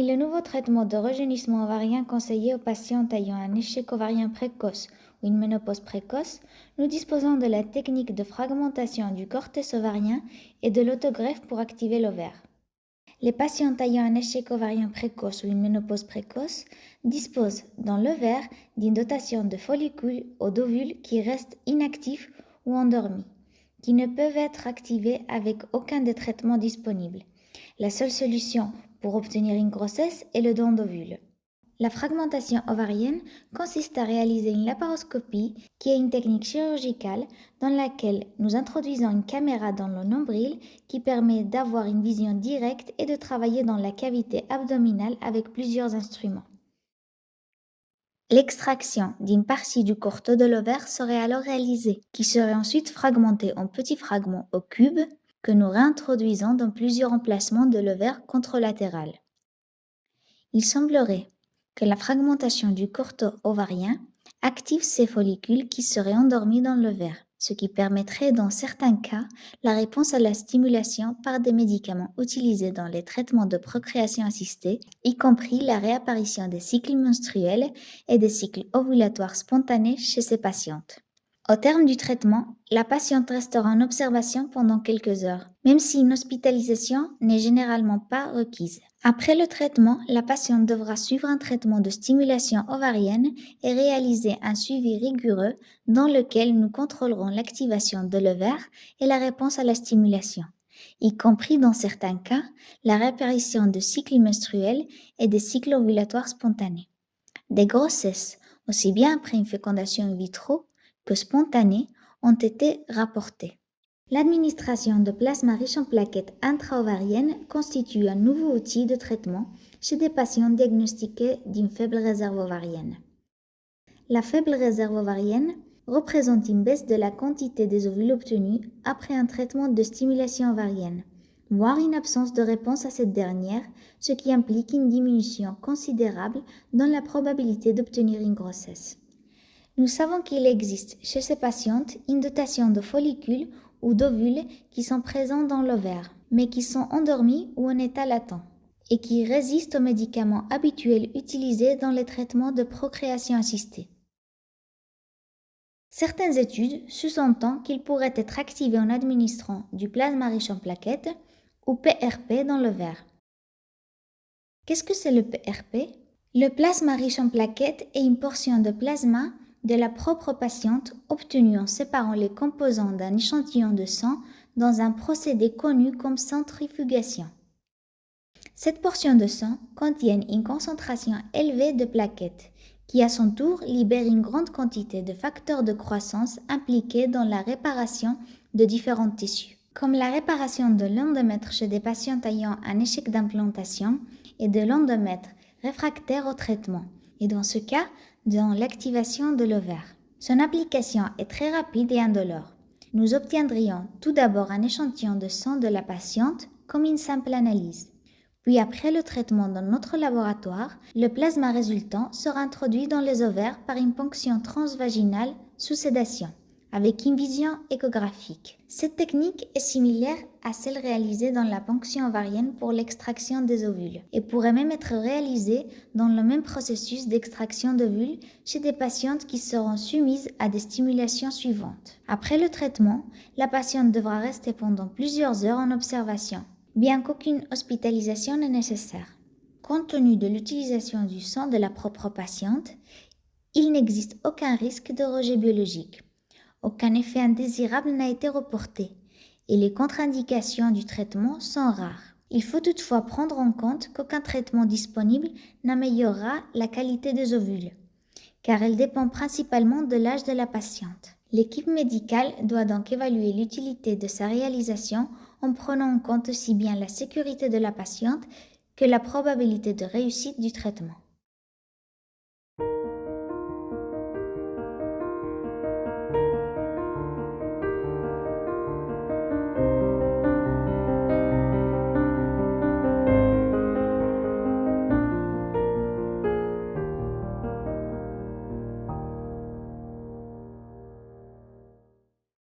Parmi les nouveaux traitements de rajeunissement ovarien conseillés aux patientes ayant un échec ovarien précoce ou une ménopause précoce, nous disposons de la technique de fragmentation du cortex ovarien et de l'autogreffe pour activer l'ovaire. Les patientes ayant un échec ovarien précoce ou une ménopause précoce disposent dans l'ovaire d'une dotation de follicules ou d'ovules qui restent inactifs ou endormis, qui ne peuvent être activés avec aucun des traitements disponibles. La seule solution pour obtenir une grossesse est le don d'ovules. La fragmentation ovarienne consiste à réaliser une laparoscopie qui est une technique chirurgicale dans laquelle nous introduisons une caméra dans le nombril qui permet d'avoir une vision directe et de travailler dans la cavité abdominale avec plusieurs instruments. L'extraction d'une partie du corteau de l'ovaire serait alors réalisée, qui serait ensuite fragmentée en petits fragments au cube que nous réintroduisons dans plusieurs emplacements de l'ovaire contralatéral. Il semblerait que la fragmentation du corteau ovarien active ces follicules qui seraient endormis dans l'ovaire, ce qui permettrait dans certains cas la réponse à la stimulation par des médicaments utilisés dans les traitements de procréation assistée, y compris la réapparition des cycles menstruels et des cycles ovulatoires spontanés chez ces patientes. Au terme du traitement, la patiente restera en observation pendant quelques heures, même si une hospitalisation n'est généralement pas requise. Après le traitement, la patiente devra suivre un traitement de stimulation ovarienne et réaliser un suivi rigoureux dans lequel nous contrôlerons l'activation de l'ovaire et la réponse à la stimulation, y compris dans certains cas la réapparition de cycles menstruels et des cycles ovulatoires spontanés. Des grossesses, aussi bien après une fécondation in vitro que spontanées, ont été rapportées. L'administration de plasma riche en plaquettes intra-ovariennes constitue un nouveau outil de traitement chez des patients diagnostiqués d'une faible réserve ovarienne. La faible réserve ovarienne représente une baisse de la quantité des ovules obtenus après un traitement de stimulation ovarienne, voire une absence de réponse à cette dernière, ce qui implique une diminution considérable dans la probabilité d'obtenir une grossesse. Nous savons qu'il existe chez ces patientes une dotation de follicules ou d'ovules qui sont présents dans l'ovaire, mais qui sont endormis ou en état latent, et qui résistent aux médicaments habituels utilisés dans les traitements de procréation assistée. Certaines études sous-entendent qu'ils pourraient être activés en administrant du plasma riche en plaquettes ou PRP dans l'ovaire. Qu'est-ce que c'est le PRP? Le plasma riche en plaquettes est une portion de plasma de la propre patiente obtenue en séparant les composants d'un échantillon de sang dans un procédé connu comme centrifugation. Cette portion de sang contient une concentration élevée de plaquettes qui à son tour libère une grande quantité de facteurs de croissance impliqués dans la réparation de différents tissus, comme la réparation de l'endomètre chez des patients ayant un échec d'implantation et de l'endomètre réfractaire au traitement, et dans ce cas, dans l'activation de l'ovaire. Son application est très rapide et indolore. Nous obtiendrions tout d'abord un échantillon de sang de la patiente comme une simple analyse. Puis après le traitement dans notre laboratoire, le plasma résultant sera introduit dans les ovaires par une ponction transvaginale sous sédation, avec une vision échographique. Cette technique est similaire à celle réalisée dans la ponction ovarienne pour l'extraction des ovules et pourrait même être réalisée dans le même processus d'extraction d'ovules chez des patientes qui seront soumises à des stimulations suivantes. Après le traitement, la patiente devra rester pendant plusieurs heures en observation, bien qu'aucune hospitalisation n'est nécessaire. Compte tenu de l'utilisation du sang de la propre patiente, il n'existe aucun risque de rejet biologique. Aucun effet indésirable n'a été reporté et les contre-indications du traitement sont rares. Il faut toutefois prendre en compte qu'aucun traitement disponible n'améliorera la qualité des ovules, car elle dépend principalement de l'âge de la patiente. L'équipe médicale doit donc évaluer l'utilité de sa réalisation en prenant en compte aussi bien la sécurité de la patiente que la probabilité de réussite du traitement.